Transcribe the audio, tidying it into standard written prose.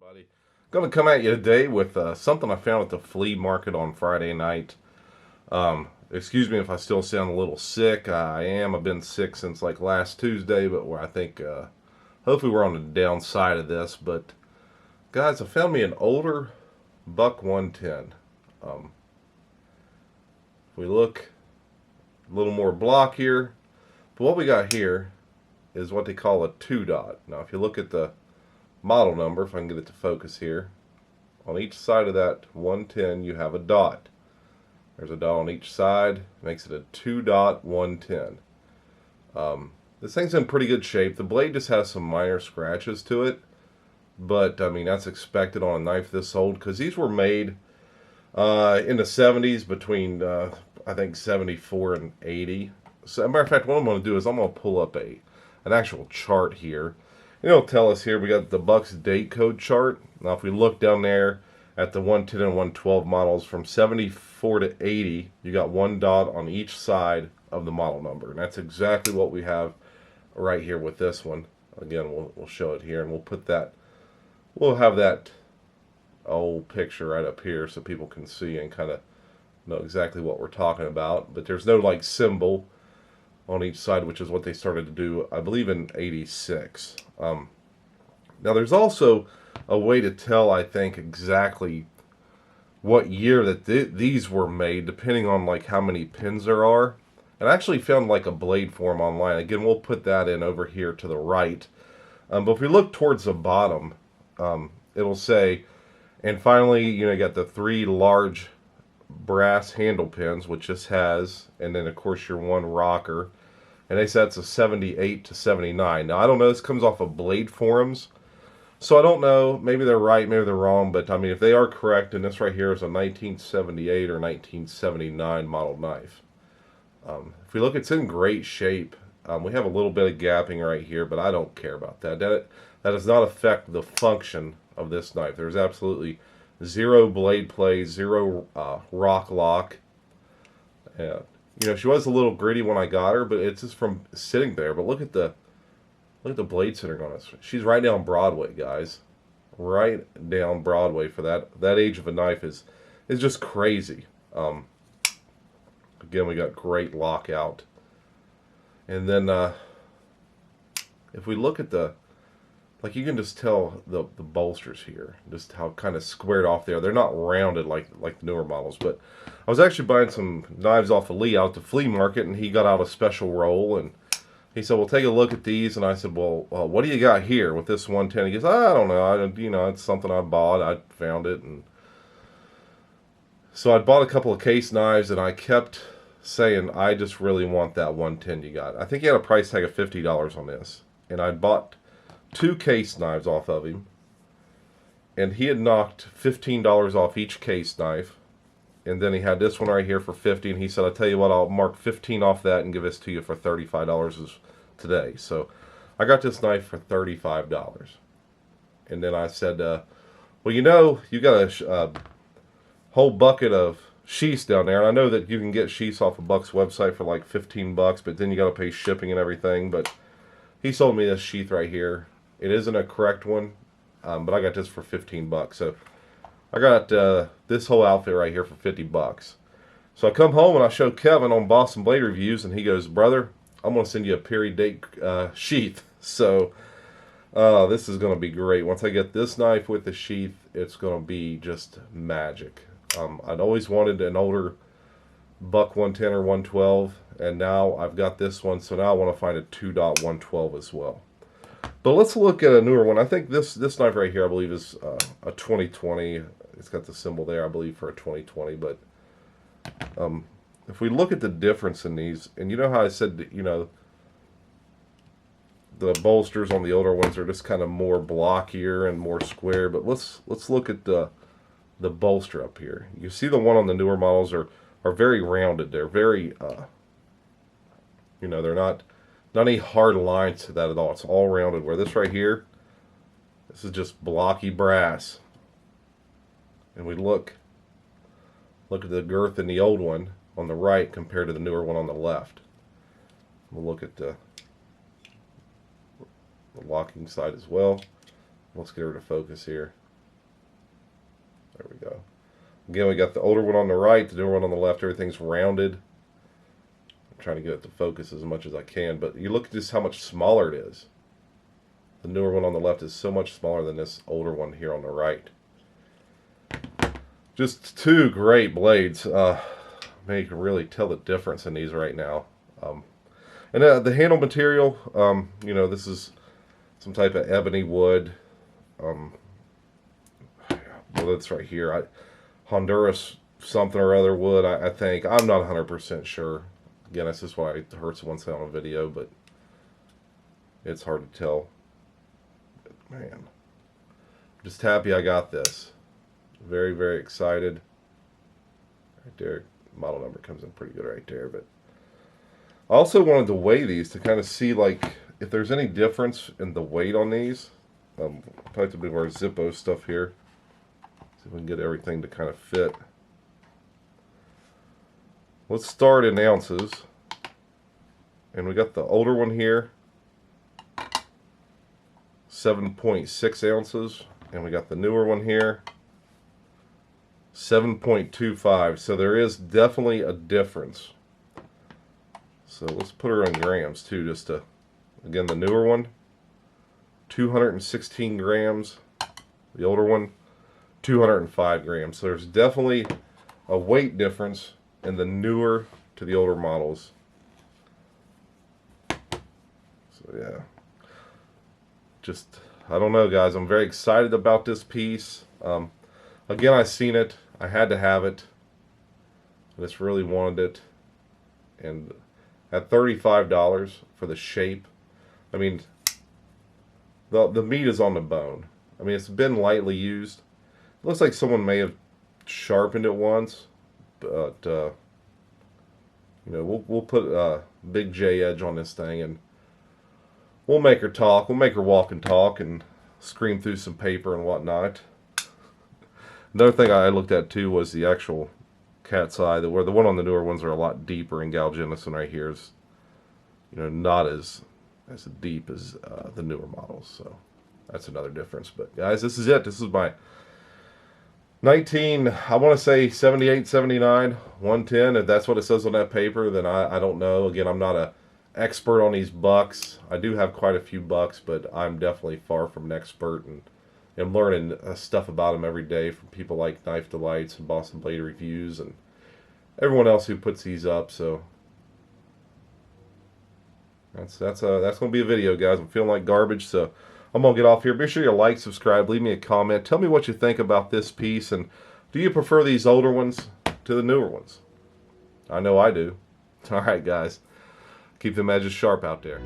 Everybody, going to come at you today with something I found at the flea market on Friday night. Excuse me if I still sound a little sick. I am. I've been sick since like last Tuesday, but I think hopefully we're on the downside of this. But guys, I found me an older Buck 110. If we look a little more block here, but what we got here is what they call a 2-dot. Now, if you look at the model number, if I can get it to focus here, on each side of that 110 you have a dot. There's a dot on each side, makes it a 2-dot 110. This thing's in pretty good shape. The blade just has some minor scratches to it, but I mean that's expected on a knife this old because these were made in the 70s between I think 74 and 80. So, as a matter of fact, what I'm going to do is I'm going to pull up an actual chart here. It'll tell us here we got the Buck's date code chart. Now if we look down there at the 110 and 112 models from 74 to 80, you got one dot on each side of the model number. And that's exactly what we have right here with this one. Again, we'll show it here and we'll have that old picture right up here so people can see and kind of know exactly what we're talking about. But there's no like symbol on each side, which is what they started to do, I believe, in 86. Now there's also a way to tell, I think, exactly what year that these were made, depending on like how many pins there are. And I actually found like a blade form online. Again, we'll put that in over here to the right. But if we look towards the bottom, it'll say, and finally, you got the 3 large brass handle pins, which this has, and then of course your one rocker, and they said it's a 78 to 79. Now I don't know, this comes off of blade forums, so I don't know, maybe they're right, maybe they're wrong, but I mean if they are correct, and this right here is a 1978 or 1979 model knife. If we look, it's in great shape. We have a little bit of gapping right here, but I don't care about that. That does not affect the function of this knife. There's absolutely zero blade play, zero rock lock. She was a little gritty when I got her, but it's just from sitting there. But look at the blade sitting on us. She's right down Broadway, guys. Right down Broadway for that age of a knife is just crazy. Again, we got great lockout. And then if we look at like you can just tell the bolsters here, just how kind of squared off they are. They're not rounded like the newer models. But I was actually buying some knives off of Lee out at the flea market, and he got out a special roll, and he said, "Well, take a look at these." And I said, "Well, what do you got here with this 110?" He goes, "I don't know. It's something I bought. I found it." And so I bought a couple of case knives, and I kept saying, "I just really want that 110 you got." I think he had a price tag of $50 on this, and I bought 2 case knives off of him, and he had knocked $15 off each case knife, and then he had this one right here for $50, and he said, "I'll tell you what, I'll mark 15 off that and give this to you for $35 today." So I got this knife for $35, and then I said, "Well, you got a whole bucket of sheaths down there, and I know that you can get sheaths off of Buck's website for like $15, but then you got to pay shipping and everything." But he sold me this sheath right here. It isn't a correct one, but I got this for $15. So I got this whole outfit right here for $50. So I come home and I show Kevin on Boston Blade Reviews, and he goes, "Brother, I'm going to send you a period date sheath." So this is going to be great. Once I get this knife with the sheath, it's going to be just magic. I'd always wanted an older Buck 110 or 112, and now I've got this one, so now I want to find a 2-dot 112 as well. But let's look at a newer one. I think this knife right here, I believe, is a 2020. It's got the symbol there, I believe, for a 2020. But if we look at the difference in these, and you know how I said that, the bolsters on the older ones are just kind of more blockier and more square. But let's look at the bolster up here. You see the one on the newer models are very rounded. They're very, they're not any hard lines to that at all. It's all rounded. Where this right here, this is just blocky brass. And we look at the girth in the old one on the right compared to the newer one on the left. We'll look at the locking side as well. Let's get her to focus here. There we go. Again, we got the older one on the right, the newer one on the left. Everything's rounded. I'm trying to get it to focus as much as I can, but you look at just how much smaller it is. The newer one on the left is so much smaller than this older one here on the right. Just two great blades. Man, you can really tell the difference in these right now. And the handle material, you know, this is some type of ebony wood. Well, that's right here. Honduras something or other wood, I think. I'm not 100% sure. Again, that's just why I heard someone say on a video, but it's hard to tell. But man, I'm just happy I got this. Very, very excited. Right there, model number comes in pretty good right there. But I also wanted to weigh these to kind of see like if there's any difference in the weight on these. Probably to be our Zippo stuff here. See if we can get everything to kind of fit. Let's start in ounces. And we got the older one here, 7.6 ounces. And we got the newer one here, 7.25. So there is definitely a difference. So let's put her in grams too, just to, again, the newer one, 216 grams. The older one, 205 grams. So there's definitely a weight difference in the newer to the older models. So yeah, just, I don't know guys, I'm very excited about this piece. Again, I seen it, I had to have it, I just really wanted it, and at $35 for the shape, I mean, the meat is on the bone. I mean, it's been lightly used. It looks like someone may have sharpened it once, but you know, we'll put a big J edge on this thing, and we'll make her talk. We'll make her walk and talk and scream through some paper and whatnot. Another thing I looked at too was the actual cat's eye. Where the one on the newer ones are a lot deeper, and Galgenus one right here is, you know, not as deep as the newer models. So that's another difference. But guys, this is it. This is my I want to say 78, 79, 110. If that's what it says on that paper, then I don't know. Again, I'm not an expert on these bucks. I do have quite a few bucks, but I'm definitely far from an expert, and I'm learning stuff about them every day from people like Knife Delights and Boston Blade Reviews and everyone else who puts these up. So that's going to be a video, guys. I'm feeling like garbage, so I'm going to get off here. Be sure you like, subscribe, leave me a comment. Tell me what you think about this piece, and do you prefer these older ones to the newer ones? I know I do. All right, guys. Keep them edges sharp out there.